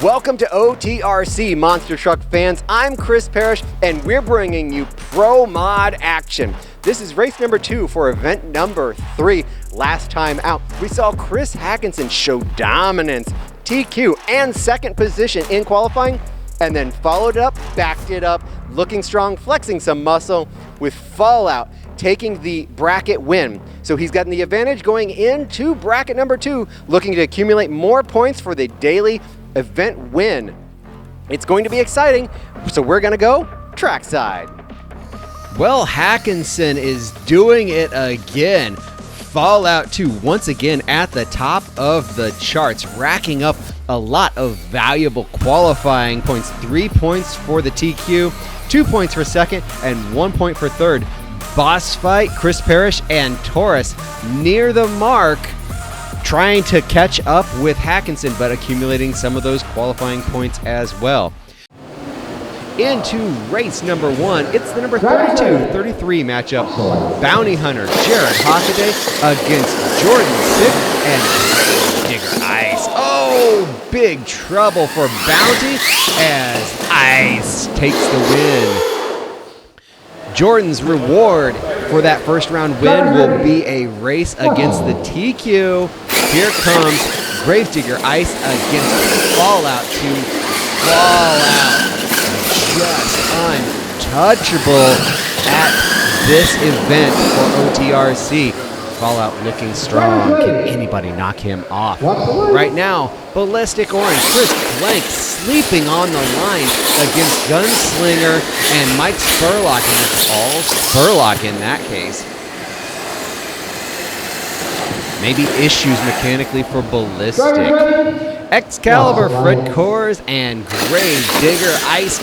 Welcome to OTRC, Monster Truck fans. I'm Chris Parrish, and we're bringing you Pro Mod action. This is race number 2 for event number 3. Last time out, we saw Chris Hackinson show dominance, TQ, and second position in qualifying, and then followed it up, backed it up, looking strong, flexing some muscle with Fallout, taking the bracket win. So he's gotten the advantage going into bracket number 2, looking to accumulate more points for the daily event win. It's going to be exciting, so we're gonna go trackside. Well, Hackinson is doing it again. Fallout 2 once again at the top of the charts, racking up a lot of valuable qualifying points. 3 points for the TQ, 2 points for second, and 1 point for third. Boss fight, Chris Parrish and Taurus near the mark, trying to catch up with Hackinson, but accumulating some of those qualifying points as well. Into race number 1, it's the number 32-33 matchup. Bounty Hunter Jared Hockaday against Jordan Sick and Digger Ice. Oh, big trouble for Bounty as Ice takes the win. Jordan's reward for that first round win will be a race against the TQ. Here comes Gravedigger Ice against Fallout to Fallout. Just untouchable at this event for OTRC. Fallout looking strong. Can anybody knock him off? Right now, Ballistic Orange, Chris Blank sleeping on the line against Gunslinger and Mike Spurlock, and it's all Spurlock in that case. Maybe issues mechanically for Ballistic. Excalibur, Fred Kors, and Grave Digger Ice,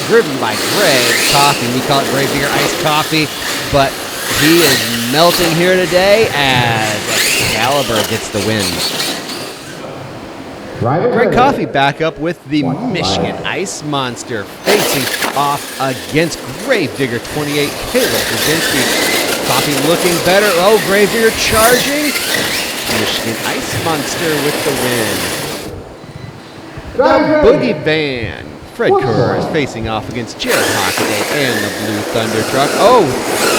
driven by Greg Coffee. We call it Grave Digger Ice Coffee, but he is melting here today as Excalibur gets the win. Greg Coffee back up with the Michigan Ice Monster, facing off against Gravedigger 28, Caleb Brzezinski. Coffee looking better. Oh, Gravedigger charging. Michigan Ice Monster with the win. The Boogie Van, Fred Kerr is facing off against Jared Hockaday and the Blue Thunder truck. Oh,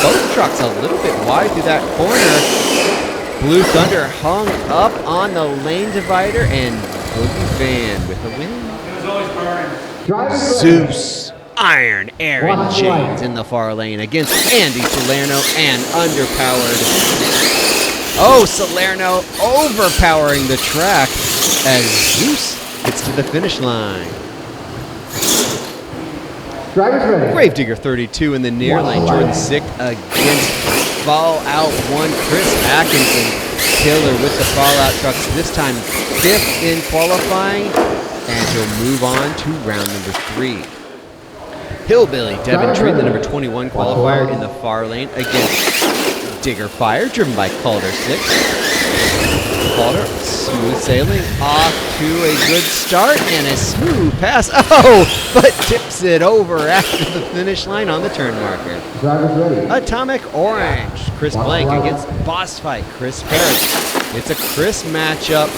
both trucks a little bit wide through that corner. Blue Thunder hung up on the lane divider, and Boogie Van with a win. Zeus, Iron Aaron James in the far lane against Andy Salerno and underpowered. Oh, Salerno overpowering the track as Zeus gets to the finish line. Gravedigger 32 in the near lane. Jordan Sick against Fallout 1. Chris Hackinson, killer with the Fallout trucks. This time 5th in qualifying, and he'll move on to round number 3. Hillbilly Devin Tree, the number 21 qualifier in the far lane against Digger Fire, driven by Calder 6. Calder, smooth sailing off to a good start and a smooth pass. Oh, but tips it over after the finish line on the turn marker. Atomic Orange, Chris Blank against Boss Fight, Chris Parrish. It's a Chris matchup.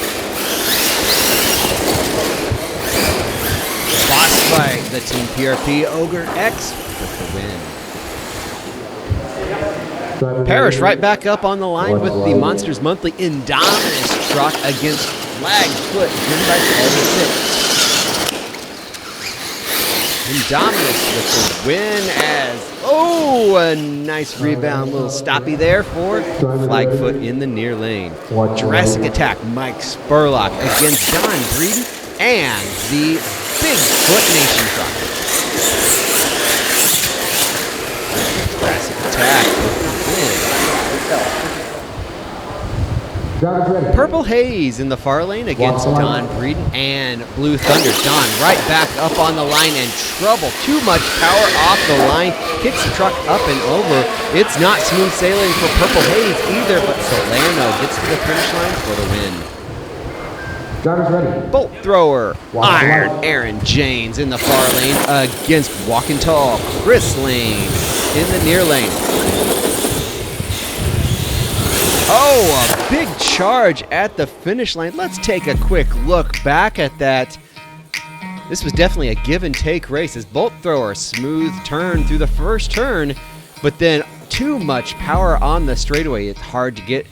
Boss Fight, the Team PRP Ogre X with the win. Parrish right back up on the line with the Monsters Monthly Indominus truck against Flagfoot, driven by Calder 6. Indominus with the win as, oh, a nice rebound, little stoppy there for Flagfoot in the near lane. Jurassic Attack, Mike Spurlock against Don Breeden and the Bigfoot Nation truck. Jurassic Attack. Purple Haze in the far lane against Don Breeden and Blue Thunder. Don right back up on the line and trouble. Too much power off the line. Kicks the truck up and over. It's not smooth sailing for Purple Haze either, but Salerno gets to the finish line for the win. Drivers ready. Bolt Thrower, Iron Aaron James in the far lane against Walking Tall, Chris Lane in the near lane. Oh, a big charge at the finish line. Let's take a quick look back at that. This was definitely a give and take race as Bolt Thrower smooth turn through the first turn, but then too much power on the straightaway. It's hard to get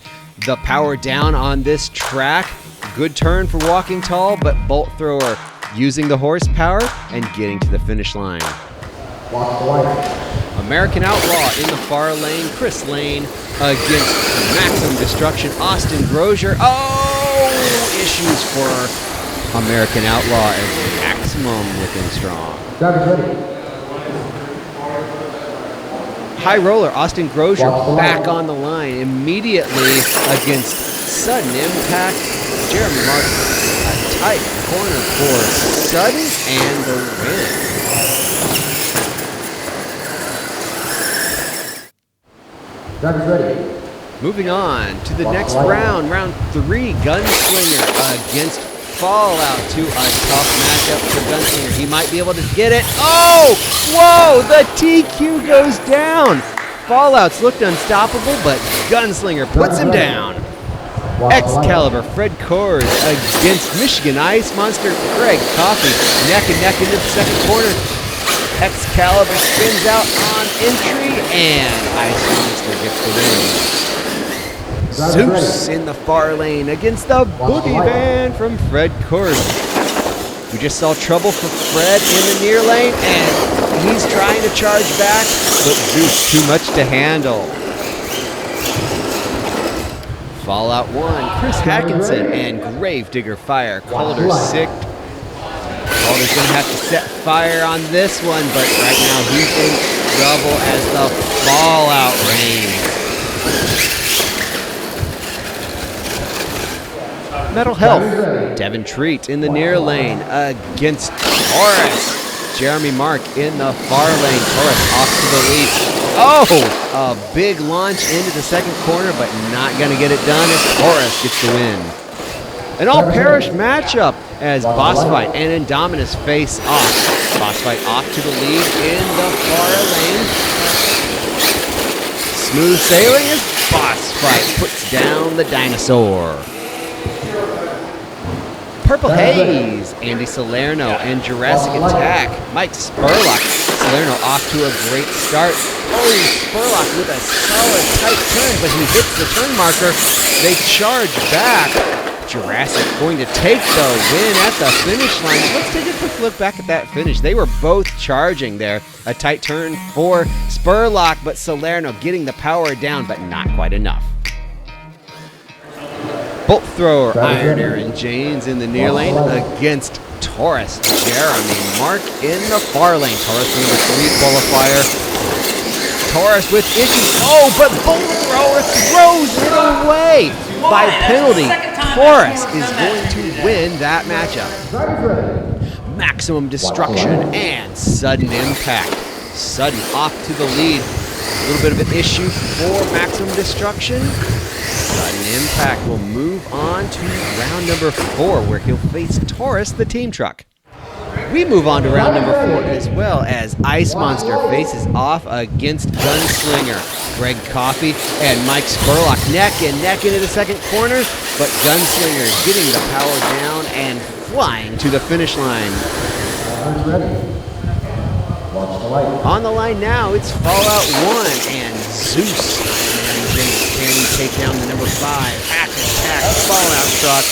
the power down on this track. Good turn for Walking Tall, but Bolt Thrower using the horsepower and getting to the finish line. American Outlaw in the far lane, Chris Lane against Maximum Destruction, Austin Grozier. Oh, issues for American Outlaw as Maximum looking strong. High roller, Austin Grozier back on the line immediately against Sudden Impact. Jeremy Mark, a tight corner for Sudden and the win. Moving on to the next round, round 3, Gunslinger against Fallout. To a tough matchup for Gunslinger. He might be able to get it. Oh, whoa, the TQ goes down. Fallout's looked unstoppable, but Gunslinger puts him down. Excalibur, Fred Kors against Michigan Ice Monster, Greg Coffey. Neck and neck into the second corner. Excalibur spins out on entry, and Ice Monster gets the win. Zeus in the far lane against the Boogie Van from Fred Kors. We just saw trouble for Fred in the near lane, and he's trying to charge back, but Zeus too much to handle. Fallout 1, Chris Hackinson and Gravedigger Fire. Calder sick. Calder's going to have to set fire on this one, but right now he's in trouble as the Fallout reigns. Metal Health, Devin Treat in the near lane against Taurus. Jeremy Mark in the far lane. Taurus off to the lead. Oh, a big launch into the second corner, but not going to get it done as Taurus gets the win. An all-parish matchup as Boss Fight and Indominus face off. Boss Fight off to the lead in the far lane. Smooth sailing as Boss Fight puts down the dinosaur. Purple Haze, Andy Salerno and Jurassic Attack. Mike Spurlock. Salerno off to a great start. Oh, Spurlock with a solid tight turn, but he hits the turn marker. They charge back. Jurassic going to take the win at the finish line. Let's take a quick look back at that finish. They were both charging there. A tight turn for Spurlock, but Salerno getting the power down, but not quite enough. Bolt Thrower, Iron Aaron James in the near lane against Taurus. Jeremy Mark in the far lane. Taurus number 3 qualifier. Taurus with issues. Oh, but Bolt Thrower throws it away by penalty. Taurus is going to win that matchup. Maximum Destruction and Sudden Impact. Sudden off to the lead. A little bit of an issue for Maximum Destruction. Sudden Impact will move on to round number 4, where he'll face Taurus, the team truck. We move on to round number 4 as well, as Ice Monster faces off against Gunslinger. Greg Coffey and Mike Spurlock neck and neck into the second corner, but Gunslinger getting the power down and flying to the finish line. On the line now, it's Fallout 1 and Zeus. Can he take down the number 5? Hack attack, Fallout truck.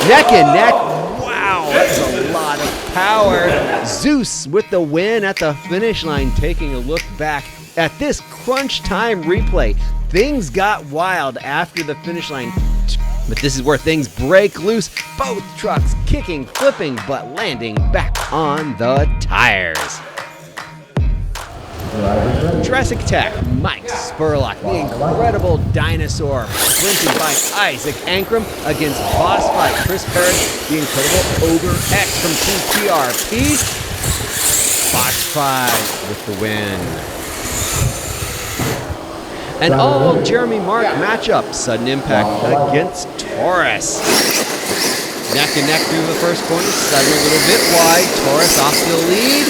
Neck and neck. Wow, that's a lot of power. Zeus with the win at the finish line. Taking a look back at this crunch time replay. Things got wild after the finish line, but this is where things break loose. Both trucks kicking, flipping, but landing back on the tires. Jurassic Attack, Mike Spurlock, the incredible dinosaur, sprinted by Isaac Ankrum against Boss Fight, Chris Parrish, the incredible Ogre X from TTRP. Boss Fight with the win. An all Jeremy Mark matchup, Sudden Impact against Taurus. Neck and neck through the first corner, Sudden a little bit wide, Taurus off to the lead.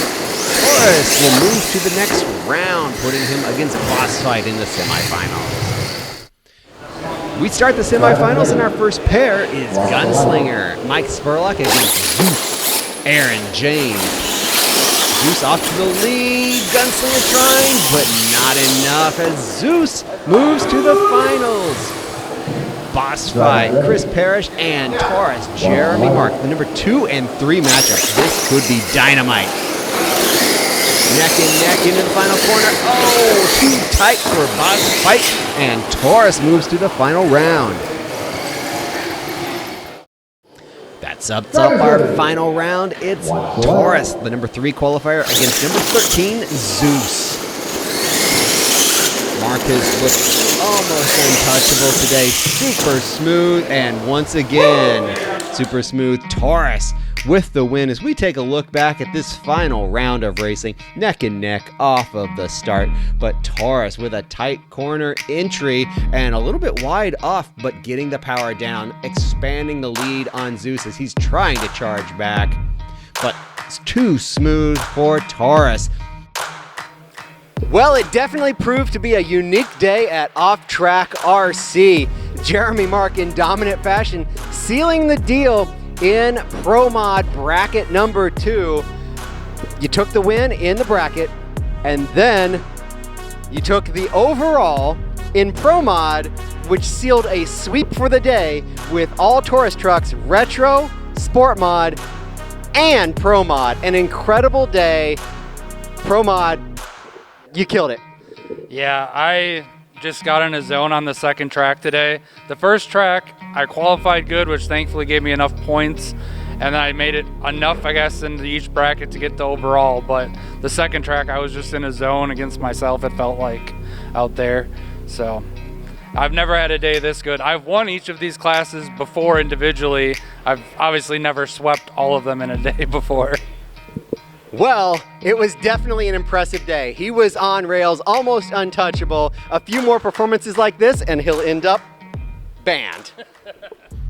Taurus will move to the next round, putting him against Boss Fight in the semifinals. We start the semifinals, and our first pair is Gunslinger. Mike Spurlock against Zeus. Aaron James. Zeus off to the lead. Gunslinger trying, but not enough as Zeus moves to the finals. Boss fight, Chris Parrish and Taurus Jeremy Mark, the number 2 and 3 matchup. This could be dynamite. Neck and neck into the final corner. Oh, too tight for Boss fight, and Taurus moves to the final round. That sums up our final round. It's Taurus, the number 3 qualifier, against number 13, Zeus. Marcus looks almost untouchable today. Super smooth, and once again, super smooth Taurus with the win as we take a look back at this final round of racing, neck and neck off of the start. But Taurus with a tight corner entry and a little bit wide off, but getting the power down, expanding the lead on Zeus as he's trying to charge back. But it's too smooth for Taurus. Well, it definitely proved to be a unique day at OffTrack RC. Jeremy Mark in dominant fashion, sealing the deal in Pro Mod bracket number 2. You took the win in the bracket, and then you took the overall in Pro Mod, which sealed a sweep for the day with all Taurus trucks, Retro, Sport Mod, and Pro Mod. An incredible day. Pro Mod, you killed it. Yeah, I just got in a zone on the second track today. The first track, I qualified good, which thankfully gave me enough points, and then I made it enough, I guess, into each bracket to get the overall. But the second track, I was just in a zone against myself, it felt like, out there. So I've never had a day this good. I've won each of these classes before individually. I've obviously never swept all of them in a day before. Well, it was definitely an impressive day. He was on rails, almost untouchable. A few more performances like this, and he'll end up banned.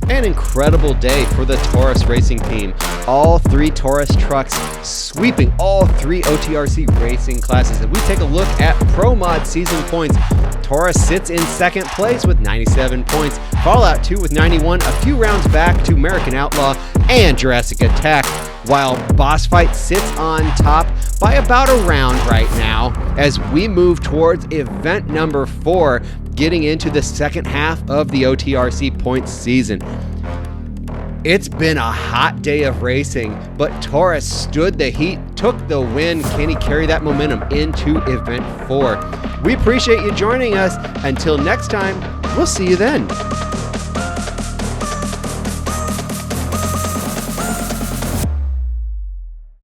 An incredible day for the Taurus racing team. All 3 Taurus trucks sweeping all 3 OTRC racing classes. If we take a look at Pro Mod season points, Taurus sits in second place with 97 points. Fallout 2 with 91, a few rounds back to American Outlaw and Jurassic Attack, while Boss Fight sits on top by about a round right now as we move towards event number 4, getting into the second half of the OTRC points season. It's been a hot day of racing, but Taurus stood the heat, took the win. Can he carry that momentum into event 4? We appreciate you joining us. Until next time, we'll see you then.